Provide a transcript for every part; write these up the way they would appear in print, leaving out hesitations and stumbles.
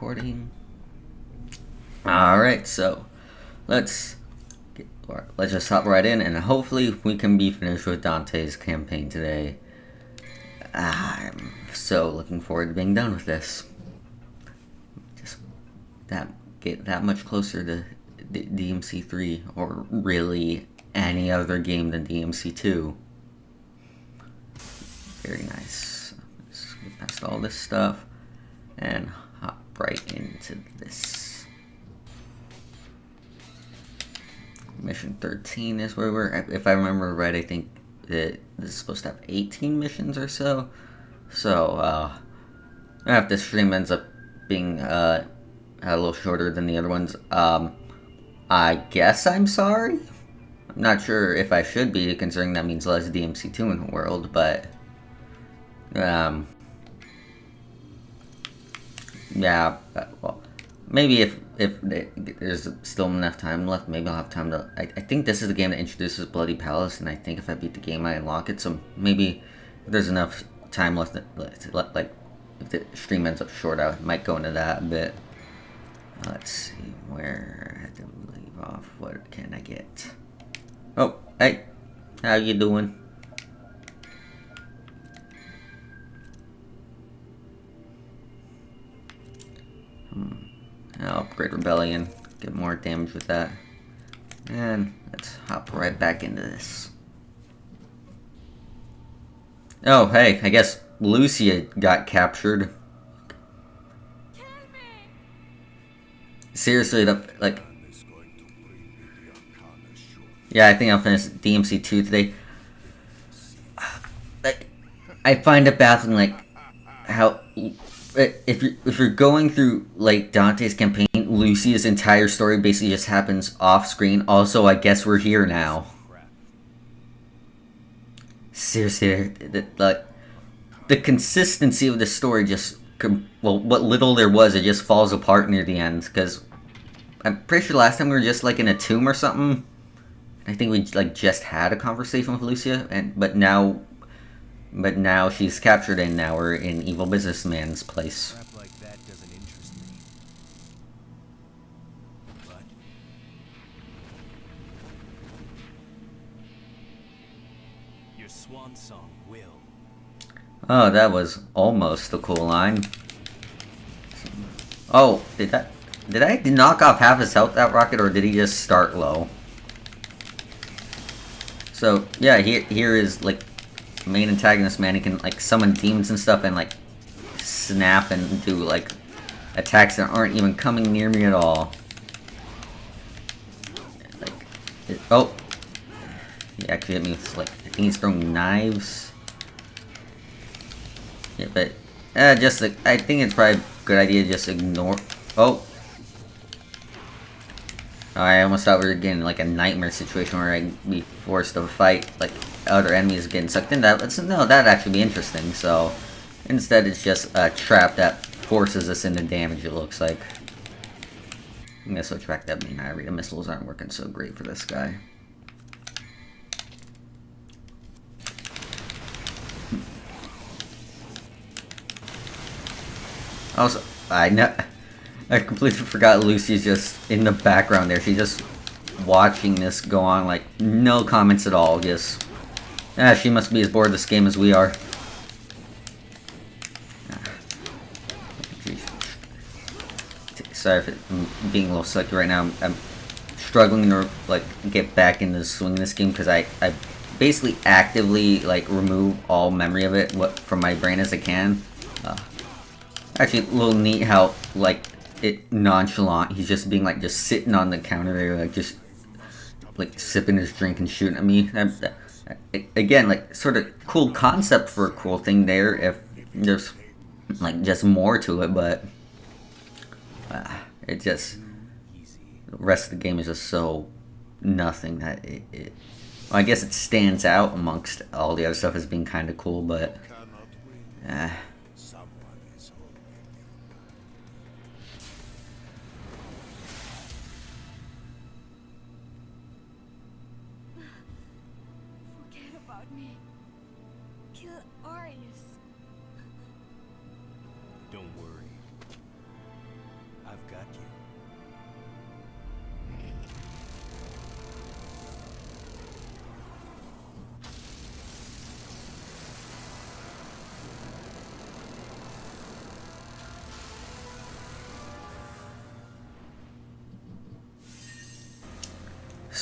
recording. Alright, so let's just hop right in, and hopefully we can be finished with Dante's campaign today. I'm so looking forward to being done with this. Just get that much closer to DMC 3, or really any other game than DMC 2. Very nice. Let's get past all this stuff and hop right into this. Mission 13 is where we're at. If I remember right, I think that this is supposed to have 18 missions or so. So, if this stream ends up being a little shorter than the other ones, I guess I'm sorry. I'm not sure if I should be, considering that means less DMC2 in the world, but yeah, well, maybe if there's still enough time left, maybe I'll have time to. I think this is the game that introduces Bloody Palace, and I think if I beat the game, I unlock it. So maybe if there's enough time left, like if the stream ends up short, I might go into that a bit. Let's see where I had to leave off. What can I get? Oh, hey, how you doing? I'll upgrade Rebellion, get more damage with that. And let's hop right back into this. Oh, hey, I guess Lucia got captured. Seriously, like... Yeah, I think I'll finish DMC 2 today. Like, I find it baffling, like, how... If you're going through, like, Dante's campaign, Lucia's entire story basically just happens off-screen. Also, I guess we're here now. Seriously, like, the consistency of the story just... Well, what little there was, it just falls apart near the end. Because I'm pretty sure last time we were just, like, in a tomb or something. I think we, like, just had a conversation with Lucia. But now she's captured, and now we're in Evil Businessman's place. Crap like that doesn't interest me. But your swan song will. Oh, that was almost a cool line. Oh, did I knock off half his health that rocket, or did he just start low? So yeah, here is like main antagonist man. He can like summon demons and stuff, and like snap and do like attacks that aren't even coming near me at all. Like, oh, he actually hit me with like, I think he's throwing knives. Yeah, but just like, I think it's probably a good idea to just ignore. Oh. I almost thought we were getting like a nightmare situation where I'd be forced to fight like other enemies getting sucked in. That'd actually be interesting. So instead, it's just a trap that forces us into damage. It looks like. I guess subtract that mean Irita missiles aren't working so great for this guy. Also, I completely forgot Lucy's just in the background there. She's just watching this go on, like, no comments at all. Just, she must be as bored of this game as we are. Sorry if I'm being a little sucky right now. I'm struggling to, like, get back into the swing of this game because I basically actively, like, remove all memory of it from my brain as I can. Actually, a little neat how, like, it nonchalant. He's just being like just sitting on the counter there, like just like sipping his drink and shooting at me. Again, like sort of cool concept for a cool thing there. If there's like just more to it, but it just the rest of the game is just so nothing that it well, I guess it stands out amongst all the other stuff as being kind of cool, but.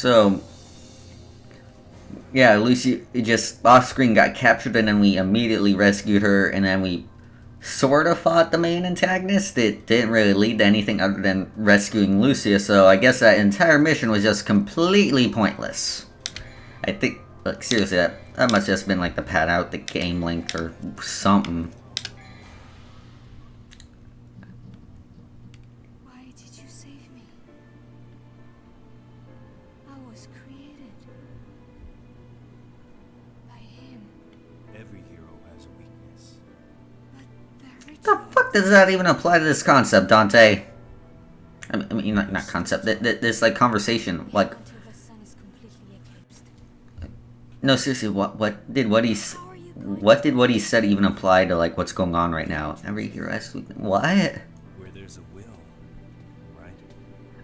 So, yeah, Lucy just off screen got captured, and then we immediately rescued her, and then we sort of fought the main antagonist. It didn't really lead to anything other than rescuing Lucia, so I guess that entire mission was just completely pointless. I think, like, seriously, that must just been like to pad out the game length or something. Why did you save me? I was created by him. Every hero has a weakness. But the The fuck does that even apply to this concept, Dante? I mean, not concept. This like conversation, like. until the sun is completely eclipsed. No, seriously, what did what he said even apply to like what's going on right now? Every hero has what? Where there's a will, right?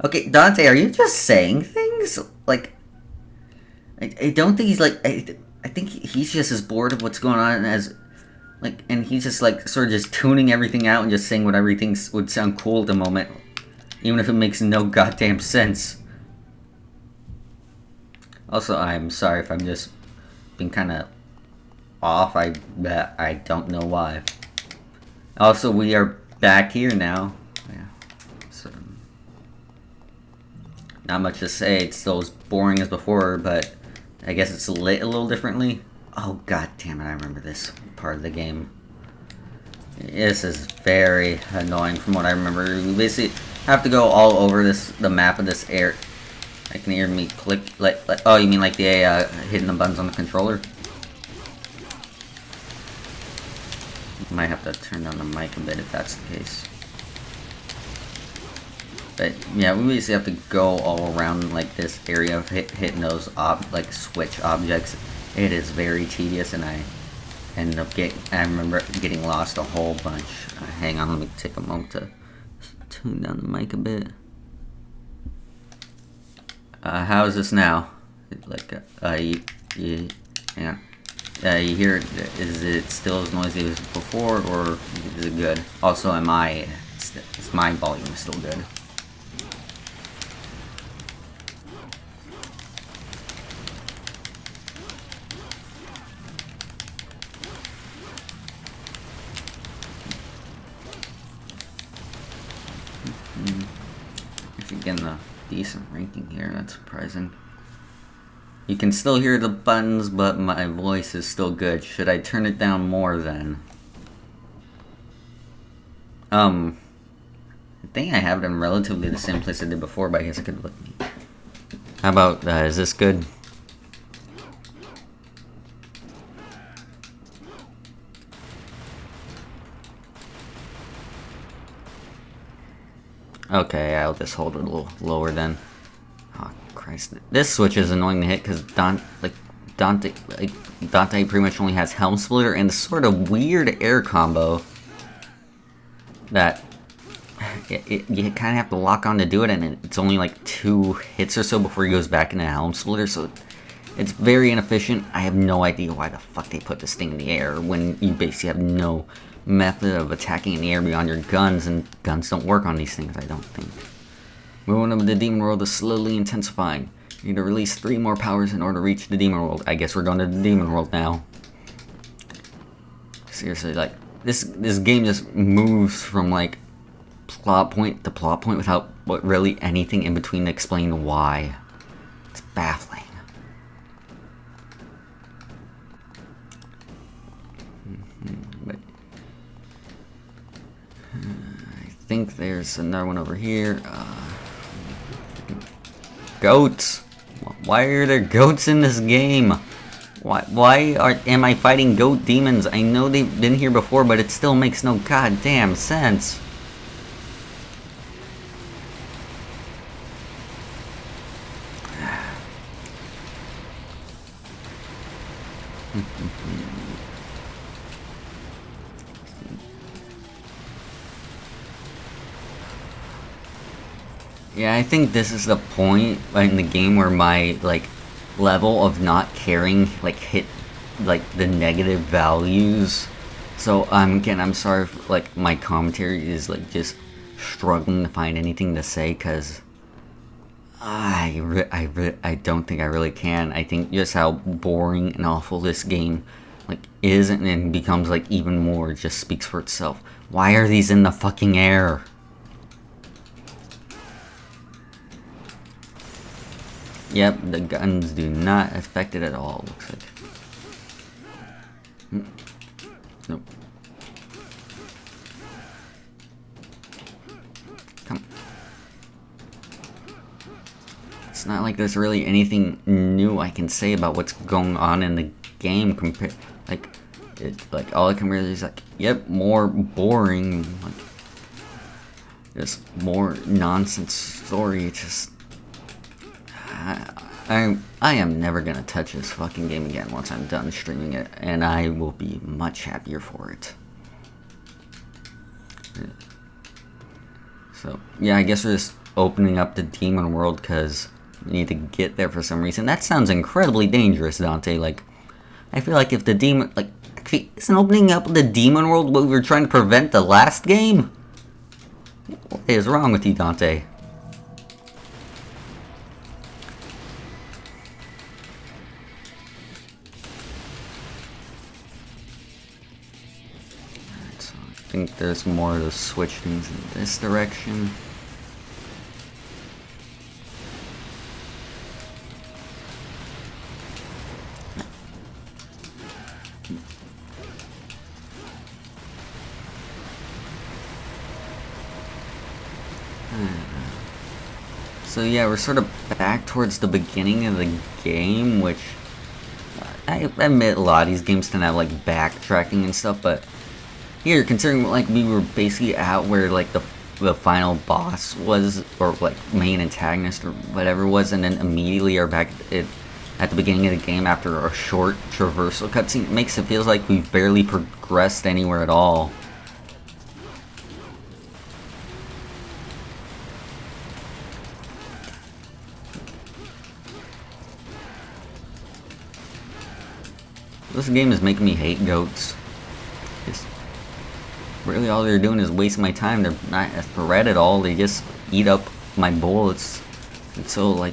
Okay, Dante, are you just saying things? Like, I don't think he's like. I think he's just as bored of what's going on as, like, and he's just like sort of just tuning everything out and just saying what everything would sound cool at the moment, even if it makes no goddamn sense. Also, I'm sorry if I'm just being kind of off. I don't know why. Also, we are back here now. Yeah. So, not much to say. It's still as boring as before, but I guess it's lit a little differently. Oh, god damn it, I remember this part of the game. This is very annoying from what I remember. We basically have to go all over the map of this air. I can hear me click, like oh, you mean like the hitting the buttons on the controller? Might have to turn down the mic a bit if that's the case. But yeah, we basically have to go all around like this area of hitting those like switch objects. It is very tedious, and I ended up I remember getting lost a whole bunch. Hang on, let me take a moment to tune down the mic a bit. How is this now? Like, hang on. You hear, is it still as noisy as before, or is it good? Also, is my volume still good? Actually getting a decent ranking here, that's surprising. You can still hear the buttons, but my voice is still good. Should I turn it down more then? I think I have it in relatively the same place I did before, but I guess I could look. How about, is this good? Okay, I'll just hold it a little lower then. Oh Christ, this switch is annoying to hit because Dante pretty much only has Helm Splitter and this sort of weird air combo that you kind of have to lock on to do it, and it's only like 2 hits or so before he goes back into Helm Splitter, so it's very inefficient. I have no idea why the fuck they put this thing in the air when you basically have no method of attacking in the air beyond your guns, and guns don't work on these things, I don't think. Moving up the demon world is slowly intensifying. You need to release 3 more powers in order to reach the demon world. I guess we're going to the demon world now. Seriously, like, this game just moves from, like, plot point to plot point without really anything in between to explain why. It's baffling. But I think there's another one over here. Goats. Why are there goats in this game? Why am I fighting goat demons? I know they've been here before, but it still makes no goddamn sense. Yeah, I think this is the point in the game where my, like, level of not caring, like, hit, like, the negative values. So, again, I'm sorry if, like, my commentary is, like, just struggling to find anything to say, because I don't think I really can. I think just how boring and awful this game like is and becomes like even more just speaks for itself. Why are these in the fucking air? Yep, the guns do not affect it at all, looks like. Nope. Come. It's not like there's really anything new I can say about what's going on in the game compared, like, like all I can really is like, yep, more boring, like, just more nonsense story. It's just, I am never gonna touch this fucking game again once I'm done streaming it, and I will be much happier for it. So yeah, I guess we're just opening up the demon world because we need to get there for some reason. That sounds incredibly dangerous, Dante. Like, I feel like if the demon, like, actually, isn't opening up the demon world what we were trying to prevent the last game? What is wrong with you, Dante? Alright, so I think there's more to switch things in this direction. So yeah, we're sort of back towards the beginning of the game, which I admit a lot of these games tend to have like backtracking and stuff, but here, considering like we were basically at where like the final boss was, or like main antagonist or whatever it was, and then immediately are back at the beginning of the game after a short traversal cutscene, it makes it feels like we've barely progressed anywhere at all. This game is making me hate goats. Just really all they're doing is wasting my time. They're not a threat at all. They just eat up my bullets. And so like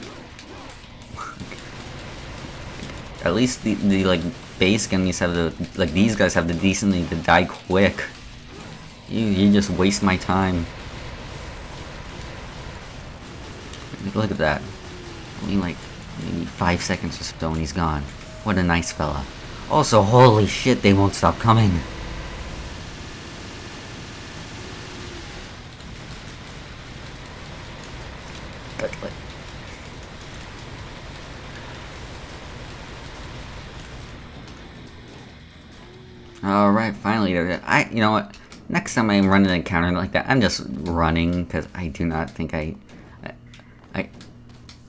at least the like base enemies have the, like, these guys have the decency to die quick. You just waste my time. Look at that. Only like maybe 5 seconds or so and he's gone. What a nice fella. Also, holy shit, they won't stop coming. Alright, finally, you know what? Next time I run an encounter like that, I'm just running, because I do not think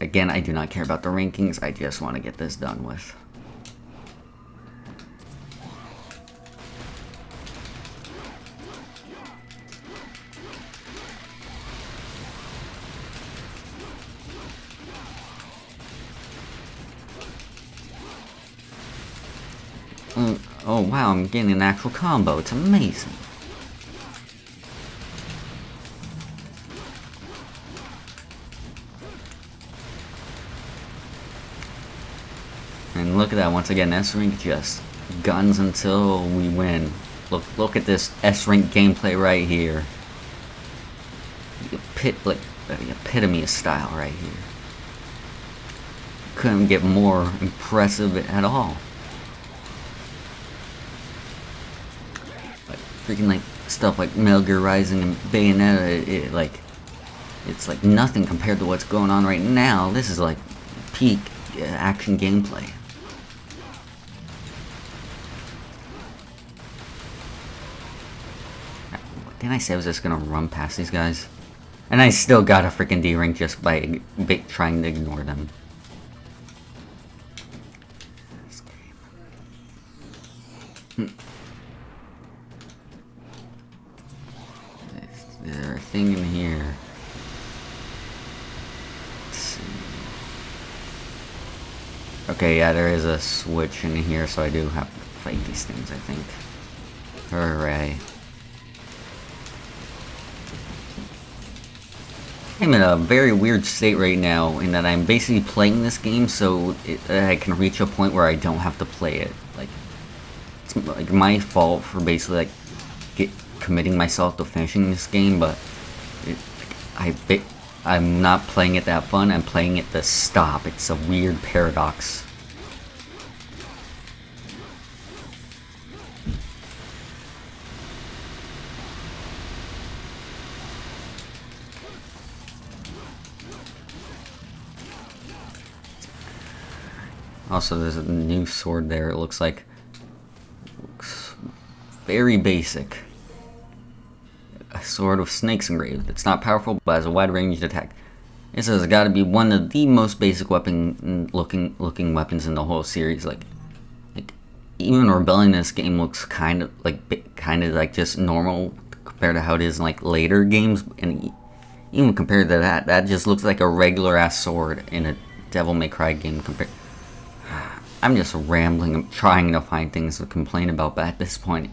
again, I do not care about the rankings, I just want to get this done with. Oh wow, I'm getting an actual combo. It's amazing. And look at that, once again, S-Rank just guns until we win. Look at this S-Rank gameplay right here. The epitome of style right here. Couldn't get more impressive at all. Freaking like stuff like Metal Gear Rising and Bayonetta, it's like nothing compared to what's going on right now. This is like peak action gameplay. Didn't I say I was just gonna run past these guys? And I still got a freaking D rank just by trying to ignore them. Is there a thing in here? Let's see. Okay, yeah, there is a switch in here, so I do have to fight these things, I think. Hooray. I'm in a very weird state right now in that I'm basically playing this game so I can reach a point where I don't have to play it. Like, it's like my fault for basically like committing myself to finishing this game, but I'm not playing it that fun. I'm playing it to stop. It's a weird paradox. Also, there's a new sword there. It looks very basic. A sword with snakes engraved. It's not powerful, but has a wide ranged attack. It says it's got to be one of the most basic looking weapons in the whole series. Like even Rebellion in this game looks kind of like just normal compared to how it is in like later games, and even compared to that just looks like a regular ass sword in a Devil May Cry game. I'm just rambling. I'm trying to find things to complain about, but at this point,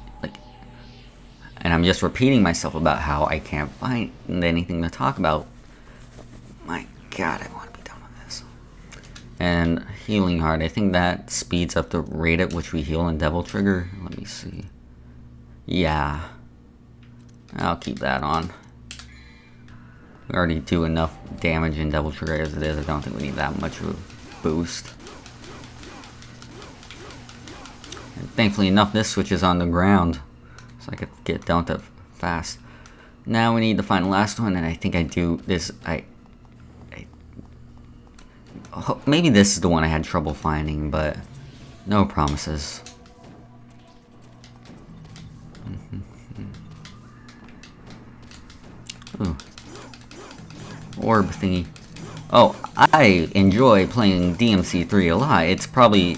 and I'm just repeating myself about how I can't find anything to talk about. My God, I want to be done with this. And Healing Heart, I think that speeds up the rate at which we heal in Devil Trigger. Let me see. Yeah, I'll keep that on. We already do enough damage in Devil Trigger as it is. I don't think we need that much of a boost. And thankfully enough, this switch is on the ground, so I could get Dante fast. Now we need to find the last one, and I think I do this. Maybe this is the one I had trouble finding, but no promises. Ooh. Orb thingy. Oh, I enjoy playing DMC3 a lot. It's probably,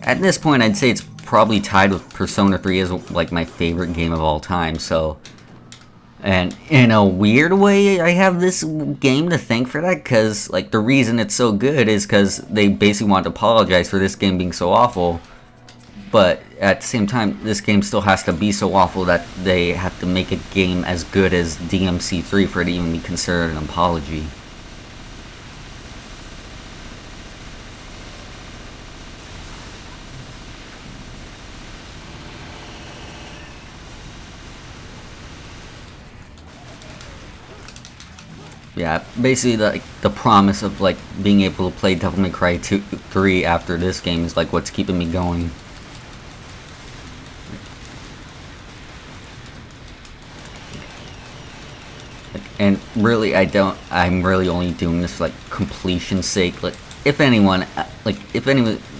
at this point, I'd say it's probably tied with Persona 3 as like my favorite game of all time. So, and in a weird way, I have this game to thank for that, because like the reason it's so good is because they basically want to apologize for this game being so awful. But at the same time, this game still has to be so awful that they have to make a game as good as DMC3 for it to even be considered an apology. Yeah, basically the promise of like being able to play Devil May Cry 3 after this game is like what's keeping me going. And really, I'm really only doing this for like completion's sake. Like, if anyone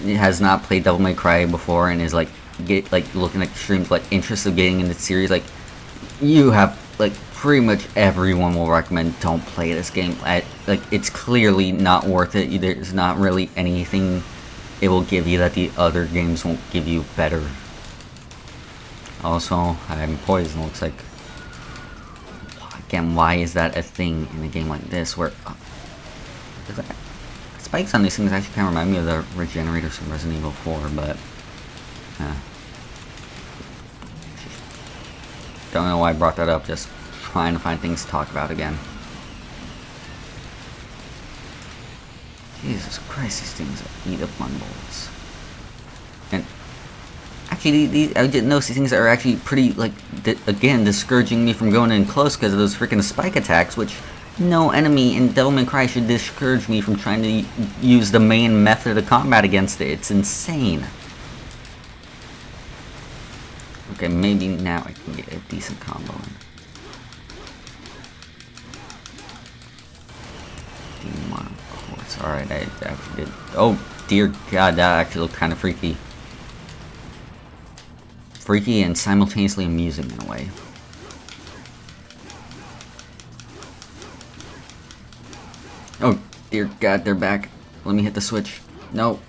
has not played Devil May Cry before and is like looking at streams like interested in getting into the series, like you have like pretty much everyone will recommend don't play this game. Like it's clearly not worth it. There's not really anything it will give you that the other games won't give you better. Also, I'm poisoned. Looks like. Again, why is that a thing in a game like this where spikes on these things actually kind of remind me of the regenerators from Resident Evil 4, but don't know why I brought that up, just trying to find things to talk about again. Jesus Christ, these things eat up my bullets. And actually, I didn't notice these things are actually pretty, like, again, discouraging me from going in close because of those freaking spike attacks, which no enemy in Devil May Cry should discourage me from trying to use the main method of combat against it. It's insane. Okay, maybe now I can get a decent combo in. Demon, of course. Alright, I actually did. Oh, dear God, that actually looked kind of freaky. Freaky and simultaneously amusing in a way. Oh, dear God, they're back. Let me hit the switch. No.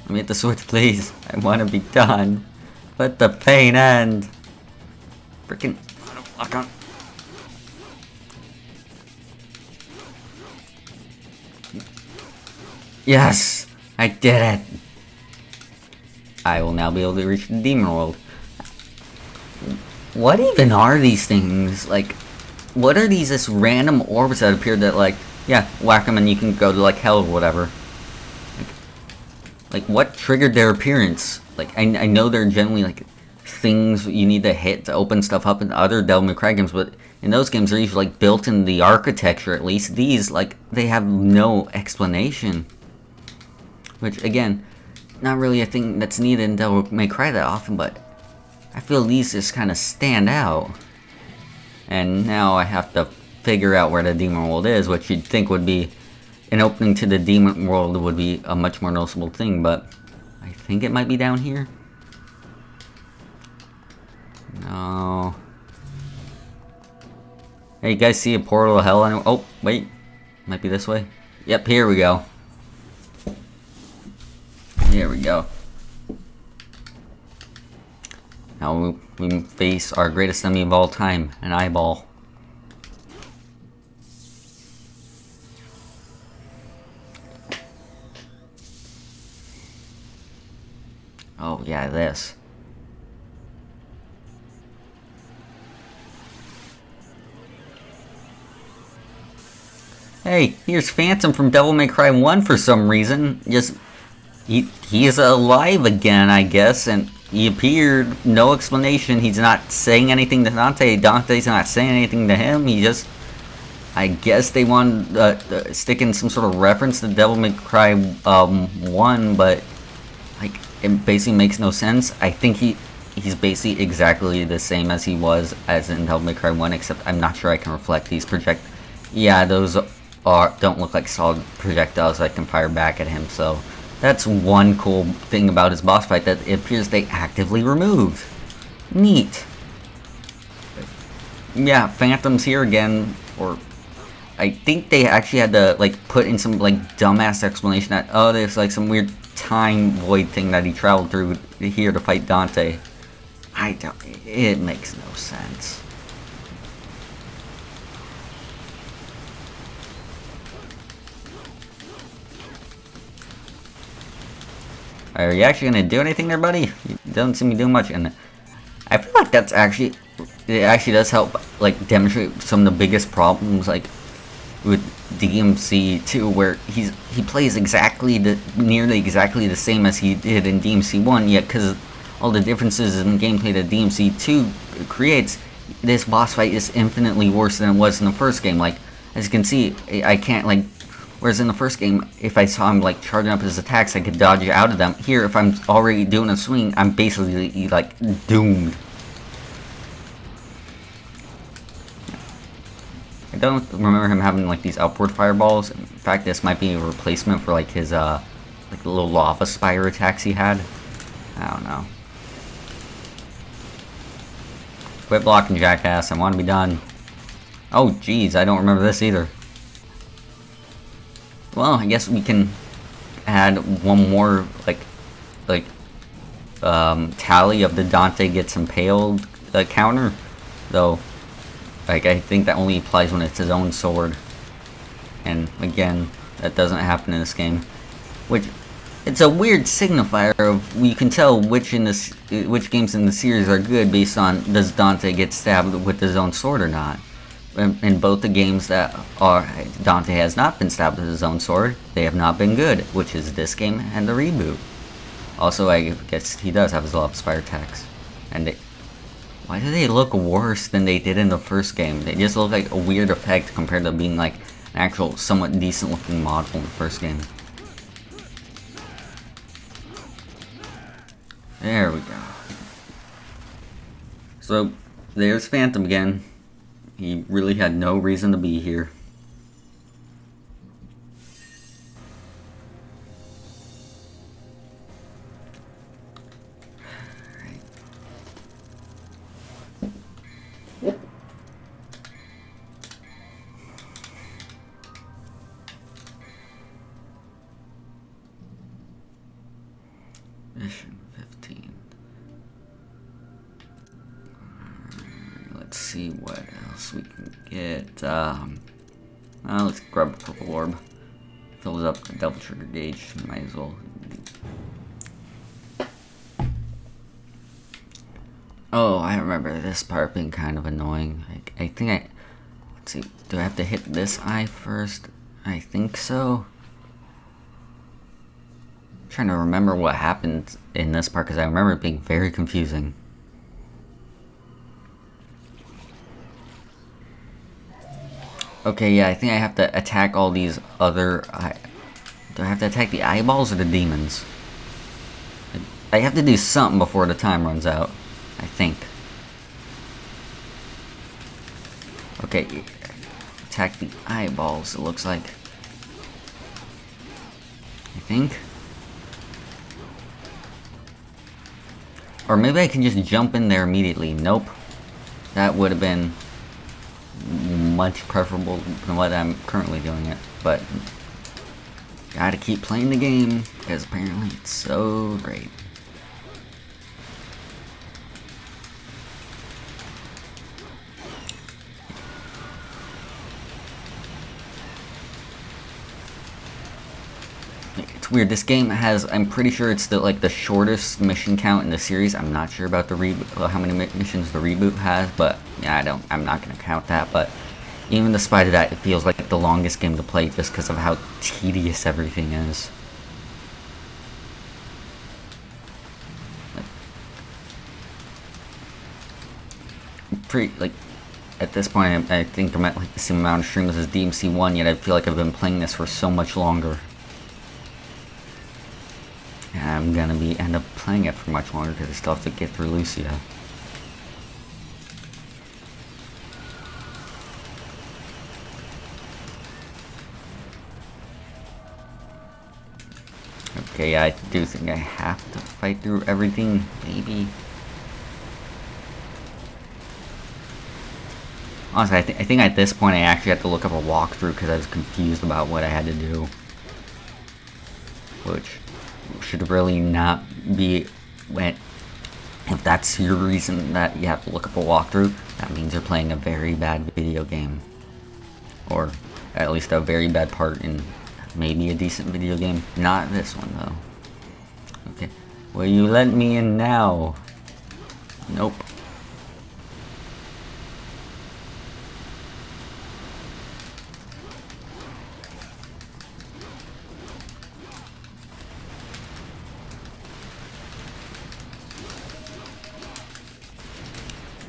Let me hit the switch, please. I want to be done. Let the pain end. Freaking. Lock on. Yes! I did it! I will now be able to reach the demon world. What even are these things? Like, what are these just random orbs that appear that like, yeah, whack them and you can go to like hell or whatever. Like what triggered their appearance? Like I know they're generally like things you need to hit to open stuff up in other Devil May Cry games, but in those games they're usually like built in the architecture. At least these, like, they have no explanation, which again, not really a thing that's needed in Devil May Cry that often, but I feel these just kind of stand out. And now I have to figure out where the demon world is, which you'd think would be an opening to the demon world would be a much more noticeable thing, but I think it might be down here. No. Hey, you guys see a portal to hell? Oh, wait. Might be this way. Yep, here we go. Here we go. Now we face our greatest enemy of all time, an eyeball. Oh, yeah, this. Hey, here's Phantom from Devil May Cry 1 for some reason. He is alive again, I guess, and he appeared, no explanation. He's not saying anything to Dante. Dante's not saying anything to him. He just, I guess they want to stick in some sort of reference to Devil May Cry 1, but like it basically makes no sense. I think he's basically exactly the same as he was as in Devil May Cry 1, except I'm not sure I can reflect these yeah, those don't look like solid projectiles I can fire back at him, so that's one cool thing about his boss fight, that it appears they actively removed. Neat. Yeah, Phantom's here again, or I think they actually had to like put in some like dumbass explanation that, oh, there's like some weird time void thing that he traveled through here to fight Dante. It makes no sense. Are you actually gonna do anything there, buddy? You don't seem to be doing much, and I feel like it actually does help like demonstrate some of the biggest problems like with DMC 2, where he plays nearly exactly the same as he did in DMC 1, yet because all the differences in gameplay that DMC 2 creates, this boss fight is infinitely worse than it was in the first game. Like, as you can see, I can't like. Whereas in the first game, if I saw him like charging up his attacks, I could dodge out of them. Here, if I'm already doing a swing, I'm basically like doomed. I don't remember him having like these upward fireballs. In fact, this might be a replacement for like his like the little lava spire attacks he had. I don't know. Quit blocking, jackass. I want to be done. Oh, jeez, I don't remember this either. Well, I guess we can add one more tally of the Dante gets impaled counter, though. Like, I think that only applies when it's his own sword, and again, that doesn't happen in this game. Which, it's a weird signifier of, you can tell which games in the series are good based on, does Dante get stabbed with his own sword or not. In both the games that Dante has not been stabbed with his own sword, they have not been good, which is this game and the reboot. Also, I guess he does have his lava spire attacks, and why do they look worse than they did in the first game? They just look like a weird effect compared to being like an actual somewhat decent looking model in the first game. There we go. So there's Phantom again. He really had no reason to be here. Mission 15. Let's see what else we can get. Let's grab a purple orb. Fills up the double trigger gauge. Might as well. Oh, I remember this part being kind of annoying. I think Let's see. Do I have to hit this eye first? I think so. I'm trying to remember what happened in this part because I remember it being very confusing. Okay, yeah, I think I have to attack all these other... do I have to attack the eyeballs or the demons? I have to do something before the time runs out, I think. Okay, attack the eyeballs, it looks like. I think. Or maybe I can just jump in there immediately. Nope. That would have been much preferable than what I'm currently doing it. But gotta keep playing the game because apparently it's so great. It's weird. This game has, I'm pretty sure it's the shortest mission count in the series. I'm not sure about the how many missions the reboot has, but yeah, I'm not gonna count that. But even despite of that, it feels like the longest game to play just because of how tedious everything is. At this point, I think I'm at like the same amount of streams as DMC1, yet I feel like I've been playing this for so much longer. And I'm gonna end up playing it for much longer because I still have to get through Lucia. Okay, I do think I have to fight through everything, maybe. Honestly, I think at this point I actually have to look up a walkthrough because I was confused about what I had to do. Which should really not be if that's your reason that you have to look up a walkthrough, that means you're playing a very bad video game. Or at least a very bad part in maybe a decent video game. Not this one though. Okay. Will you let me in now? Nope.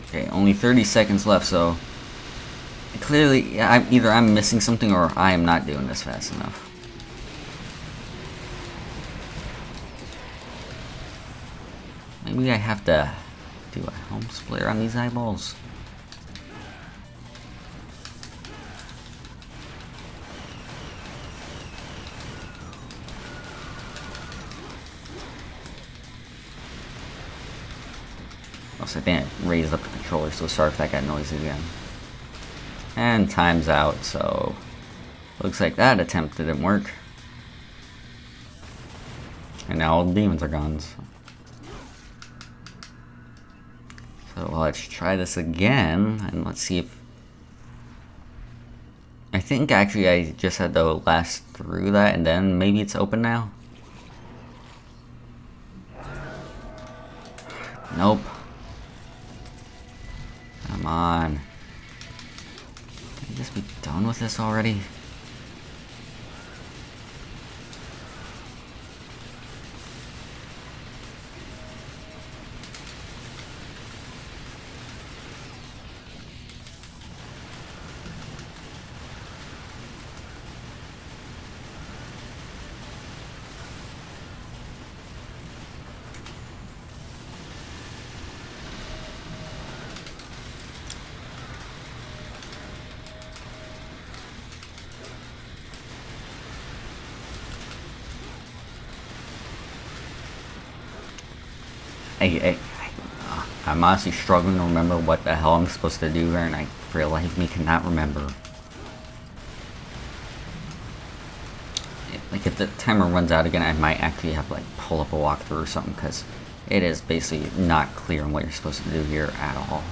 Okay, only 30 seconds left, so clearly either I'm missing something or I am not doing this fast enough. Maybe I have to do a helm splitter on these eyeballs. Also, I think I raised up the controller, so sorry if that got noisy again. And time's out, so looks like that attempt didn't work. And now all the demons are gone. So let's try this again, and let's see if... I think actually I just had to last through that, and then maybe it's open now? Nope. Come on. Can I just be done with this already? I'm honestly struggling to remember what the hell I'm supposed to do here, and I, for the life of me, cannot remember. Like, if the timer runs out again, I might actually have to, like, pull up a walkthrough or something, because it is basically not clear on what you're supposed to do here at all.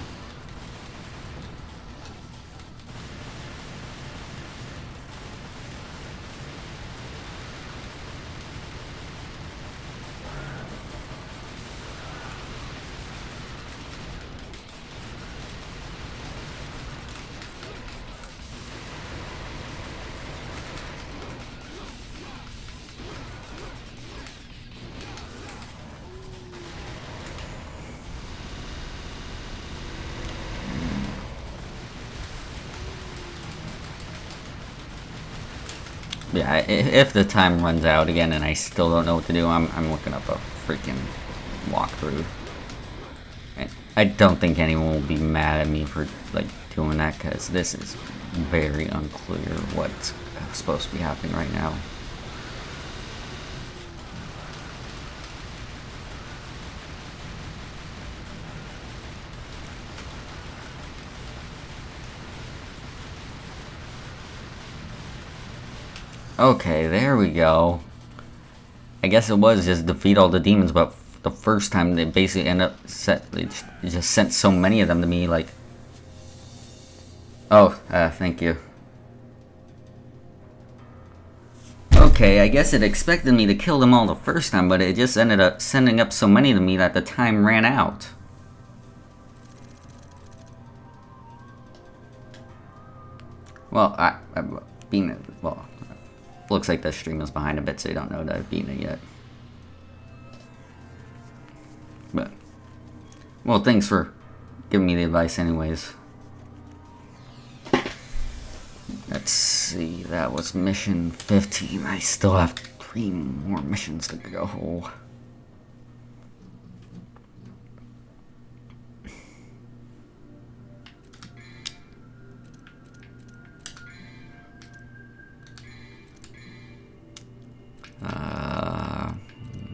Yeah, if the time runs out again and I still don't know what to do, I'm looking up a freaking walkthrough. And I don't think anyone will be mad at me for like doing that, because this is very unclear what's supposed to be happening right now. Okay, there we go. I guess it was just defeat all the demons, but the first time they basically end up they just sent so many of them to me, like... Oh, thank you. Okay, I guess it expected me to kill them all the first time, but it just ended up sending up so many to me that the time ran out. Well, looks like the stream is behind a bit, so you don't know that I've beaten it yet. But, well, thanks for giving me the advice anyways. Let's see, that was mission 15. I still have 3 more missions to go.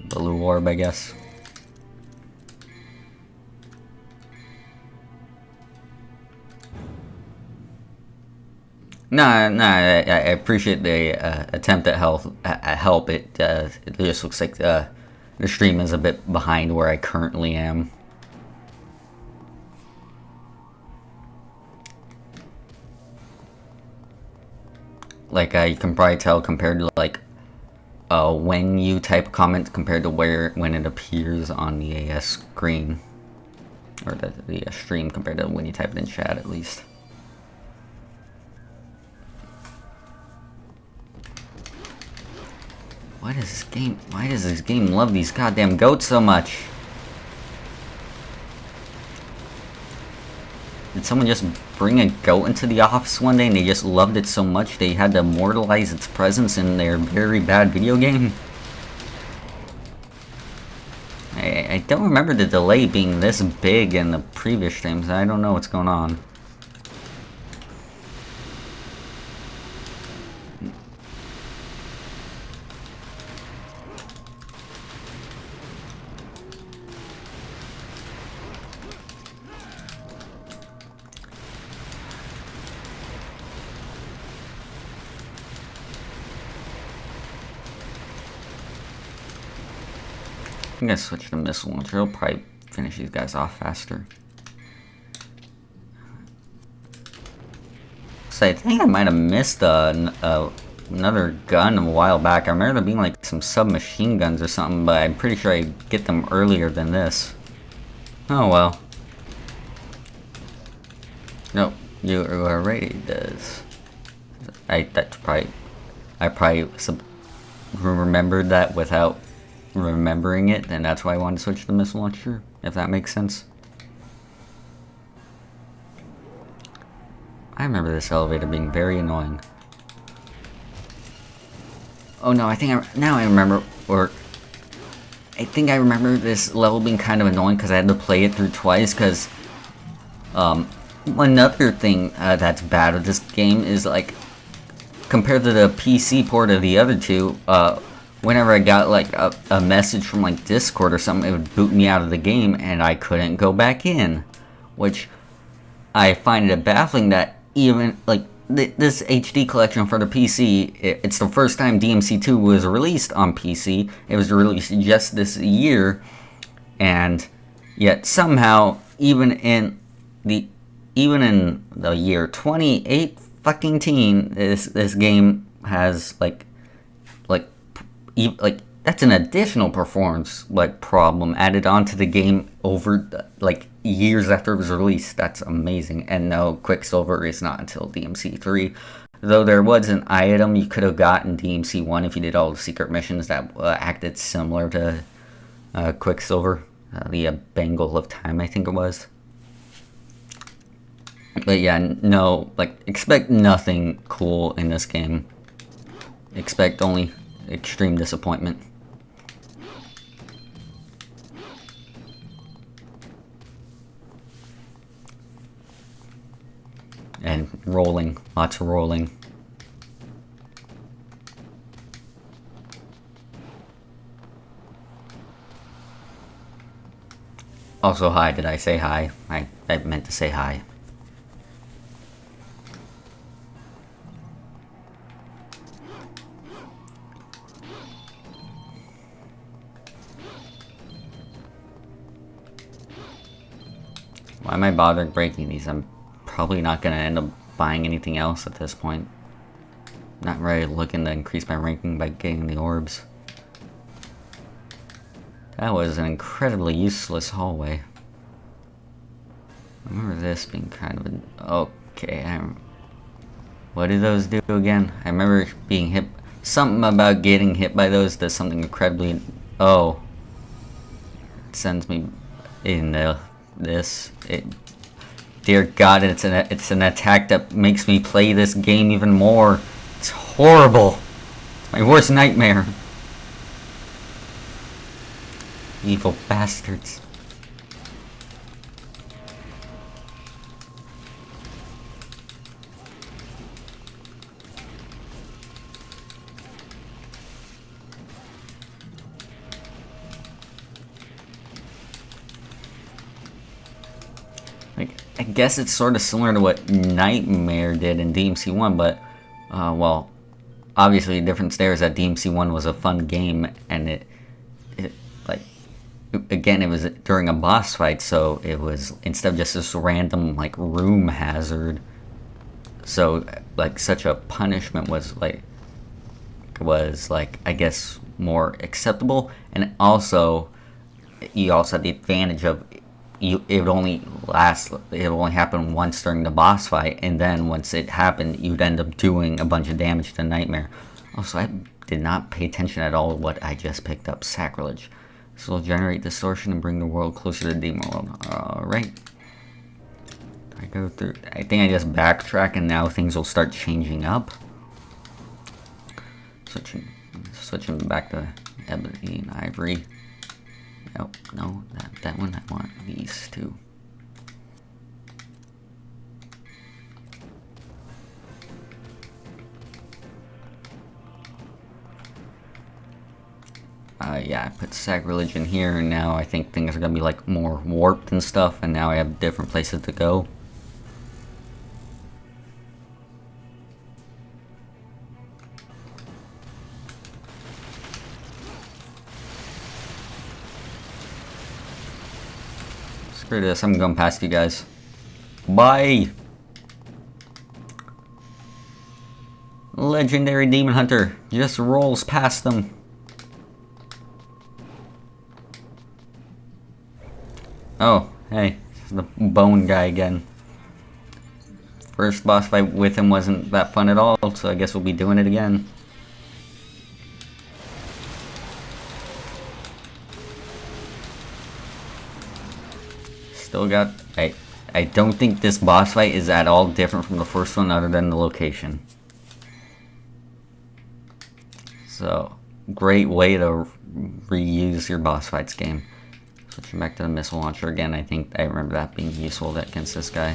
Blue orb, I guess. I appreciate the attempt at help. It just looks like the stream is a bit behind where I currently am. Like, you can probably tell compared to like when you type a comment compared to when it appears on the AS screen, or the stream compared to when you type it in chat, at least. Why does this game love these goddamn goats so much? Did someone just bring a goat into the office one day and they just loved it so much they had to immortalize its presence in their very bad video game? I don't remember the delay being this big in the previous streams. I don't know what's going on. I'm gonna switch to missile launcher. It'll probably finish these guys off faster. So I think I might have missed another gun a while back. I remember there being like some submachine guns or something, but I'm pretty sure I get them earlier than this. Oh well. Nope, you are right. Does I probably remembered that without remembering it, and that's why I wanted to switch to the missile launcher, if that makes sense. I remember this elevator being very annoying. Oh no, I remember this level being kind of annoying because I had to play it through twice, because another thing that's bad with this game is, like, compared to the PC port of the other two, whenever I got like a message from like Discord or something, it would boot me out of the game and I couldn't go back in, which I find it baffling that even like this HD collection for the PC, it's the first time DMC2 was released on PC. It was released just this year, and yet somehow even in the year 28 fucking teen, this game has like that's an additional performance like problem added onto the game over like years after it was released. That's amazing. And no, Quicksilver is not until DMC3, though there was an item you could have gotten DMC1 if you did all the secret missions that acted similar to Quicksilver, the Bangle of Time, I think it was. But yeah, no, like, expect nothing cool in this game. expect only extreme disappointment. And rolling, lots of rolling. Also, hi, did I say hi? I meant to say hi. Why am I bothering breaking these? I'm probably not going to end up buying anything else at this point. Not really looking to increase my ranking by getting the orbs. That was an incredibly useless hallway. I remember this being kind of an... Okay, what do those do again? I remember being hit... Something about getting hit by those does something incredibly... Oh. It sends me in this. Dear God, it's an attack that makes me play this game even more. It's horrible. It's my worst nightmare. Evil bastards. I guess it's sort of similar to what Nightmare did in DMC1, but, well, obviously the difference there is that DMC1 was a fun game, and it like, again, it was during a boss fight, so it was, instead of just this random, like, room hazard, so, like, such a punishment was, like, I guess, more acceptable, and also, you also had the advantage of, it would only happen once during the boss fight, and then once it happened, you'd end up doing a bunch of damage to Nightmare. Also, I did not pay attention at all to what I just picked up. Sacrilege. This will generate distortion and bring the world closer to the demon world. Alright. I go through... I think I just backtrack and now things will start changing up. Switching back to ebony and ivory. Oh, no, that one, I want these two. Yeah, I put Sacrilege in here, and now I think things are gonna be, like, more warped and stuff, and now I have different places to go. Screw this, I'm going past you guys. Bye! Legendary Demon Hunter just rolls past them. Oh, hey, this is the bone guy again. First boss fight with him wasn't that fun at all, so I guess we'll be doing it again. Still got... I don't think this boss fight is at all different from the first one other than the location. So, great way to reuse your boss fights game. Switching back to the missile launcher again, I think I remember that being useful against this guy.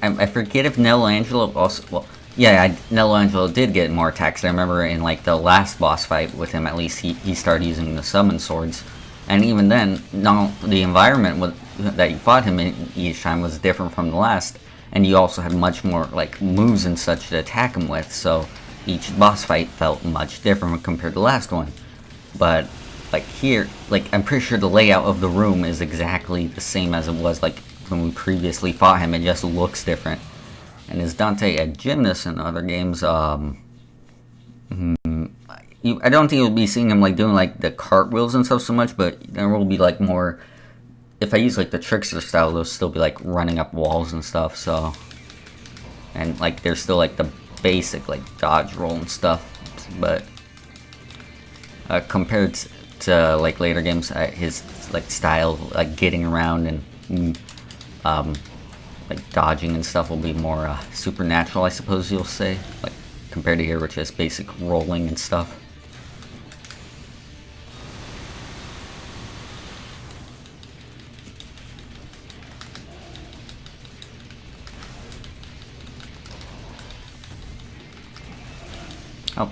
I forget if Nelangelo also... Well, yeah, Nelangelo did get more attacks. I remember in, like, the last boss fight with him, at least, he started using the summon swords. And even then, the environment that you fought him in each time was different from the last. And you also had much more, like, moves and such to attack him with, so each boss fight felt much different compared to the last one. But, like, here, like, I'm pretty sure the layout of the room is exactly the same as it was, like, when we previously fought him. It just looks different. And is Dante a gymnast in other games? I don't think you'll be seeing him like doing like the cartwheels and stuff so much, but there will be like more. If I use like the trickster style, they'll still be like running up walls and stuff. So, and like there's still like the basic like dodge roll and stuff, but compared to like later games, his like style like getting around and like dodging and stuff will be more supernatural, I suppose you'll say, like compared to here, which is basic rolling and stuff. Oh,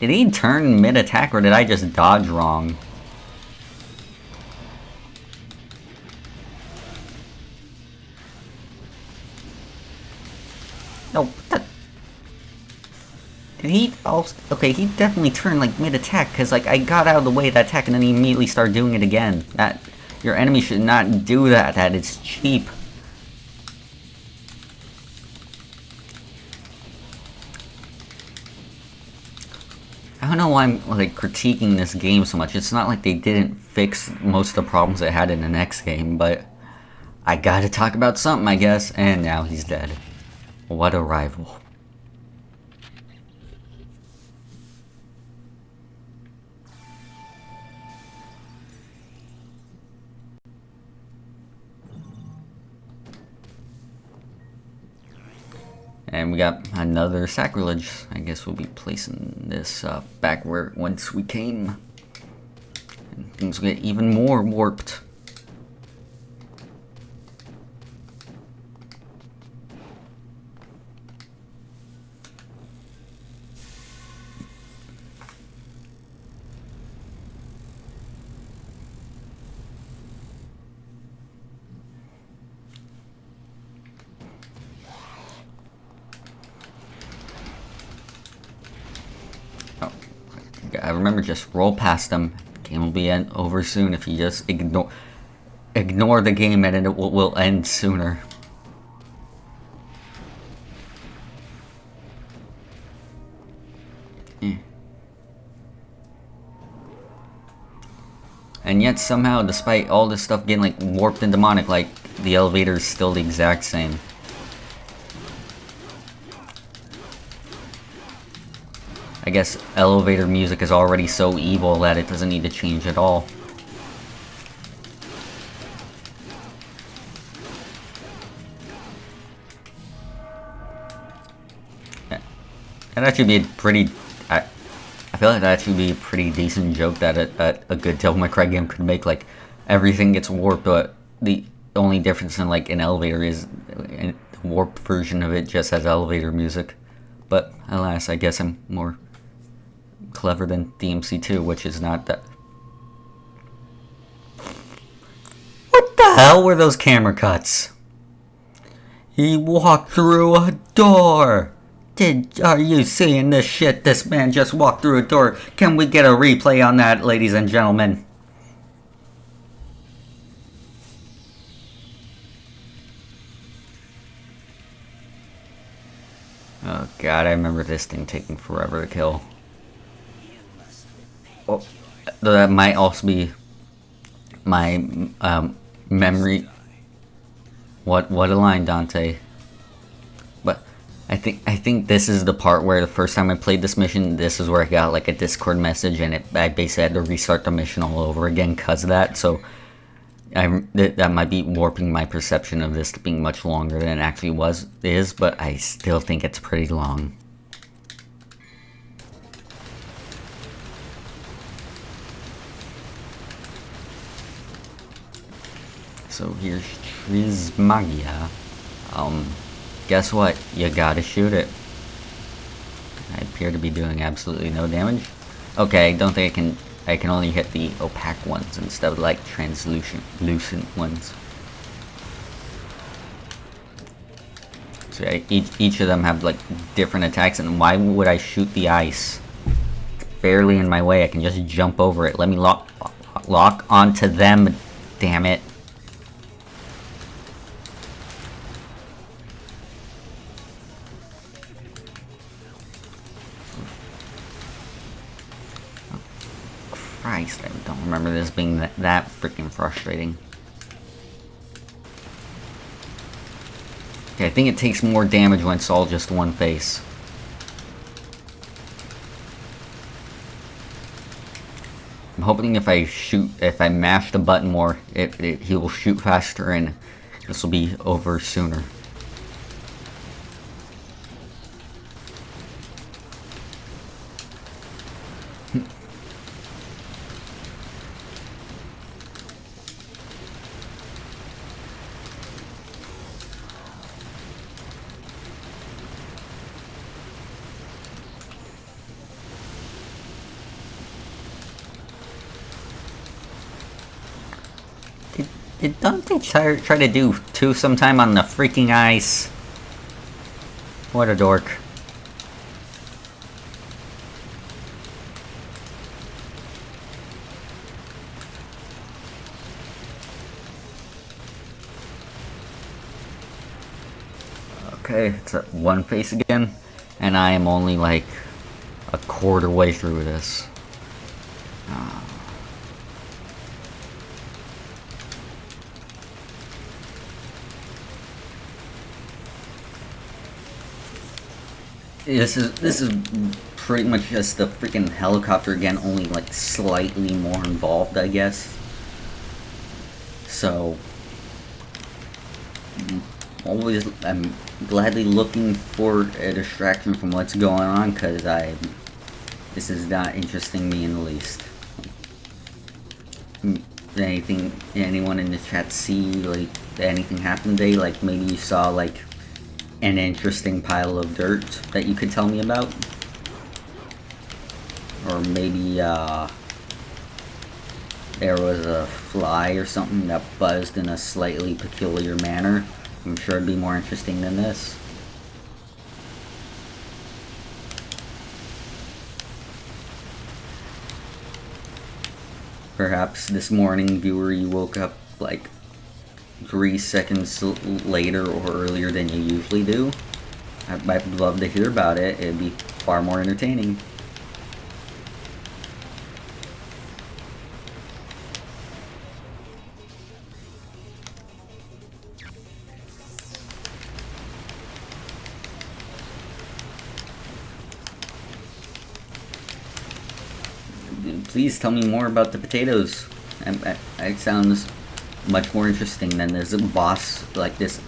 did he turn mid-attack or did I just dodge wrong? No, did he also... Okay, he definitely turned like mid-attack because like I got out of the way of that attack and then he immediately started doing it again. That... Your enemy should not do that, it's cheap. I don't know why I'm like critiquing this game so much. It's not like they didn't fix most of the problems it had in the next game, but I gotta talk about something, I guess. And now he's dead. What a rival. And we got another sacrilege. I guess we'll be placing this back where once we came. And things will get even more warped. I remember just roll past them. Game will be over soon if you just ignore the game and it will end sooner. And yet somehow, despite all this stuff getting like warped and demonic, like the elevator is still the exact same. I guess elevator music is already so evil that it doesn't need to change at all. That'd actually be a pretty... I feel like that'd actually be a pretty decent joke that a good Devil May Cry game could make. Like, everything gets warped, but the only difference in like an elevator is the warped version of it just has elevator music. But alas, I guess I'm more clever than DMC2, which is not that. What the hell were those camera cuts? He walked through a door. Are you seeing this shit? This man just walked through a door. Can we get a replay on that, ladies and gentlemen? Oh god, I remember this thing taking forever to kill. Oh, that might also be my memory. What a line, Dante. But I think this is the part where the first time I played this mission, this is where I got like a Discord message, and I basically had to restart the mission all over again because of that. So that might be warping my perception of this being much longer than it actually is, but I still think it's pretty long. So here's Trismagia. Guess what? You gotta shoot it. I appear to be doing absolutely no damage. Okay, I don't think I can only hit the opaque ones instead of like translucent ones. So yeah, each of them have like different attacks, and why would I shoot the ice? It's barely in my way. I can just jump over it. Let me lock onto them. Damn it. Christ, I don't remember this being that freaking frustrating. Okay, I think it takes more damage when it's all just one face. I'm hoping if I mash the button more, he will shoot faster and this will be over sooner. Did Dante try to do two sometime on the freaking ice? What a dork. Okay, it's at one face again, and I am only like a quarter way through this. This is pretty much just the freaking helicopter again, only like slightly more involved, I guess. So I'm gladly looking for a distraction from what's going on, because this is not interesting me in the least. Anyone in the chat see like anything happen today? Like maybe you saw like an interesting pile of dirt that you could tell me about? Or maybe there was a fly or something that buzzed in a slightly peculiar manner. I'm sure it'd be more interesting than this. Perhaps this morning, viewer, you woke up like 3 seconds later or earlier than you usually do. I'd love to hear about it. It'd be far more entertaining. Please tell me more about the potatoes. It sounds much more interesting than this boss, like this